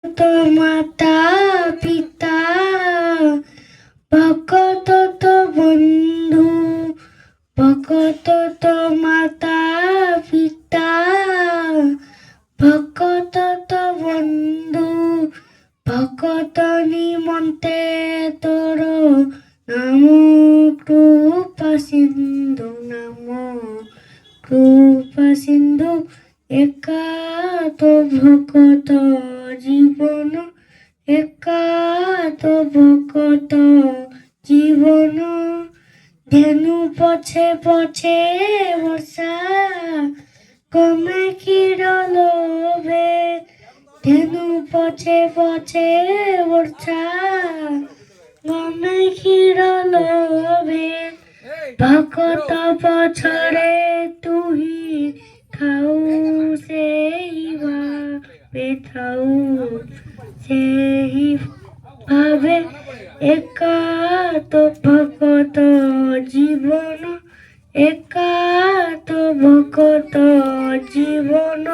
তো মাতা পিতা ভকত তো বন্ধু, ভকত তো মাতা পিতা ভকত তো বন্ধু, ভকত নিমন্তে তোর নাম কৃপা সিন্ধু, নাম কৃপা সিন্ধু। একাত ভকত জীবন, একাত ভকত জীবন। ধেনু পছে পছে বর্ষা, কমে ক্ষীর লোভে। ধেনু পছে পছে বর্ষা, কমে ক্ষীর লোভে। ভকত পছরে তুহি খাও, সেই ভাবে খাও, সেই ভাবে। একাত ভকত জীবন, একাত ভকত জীবন।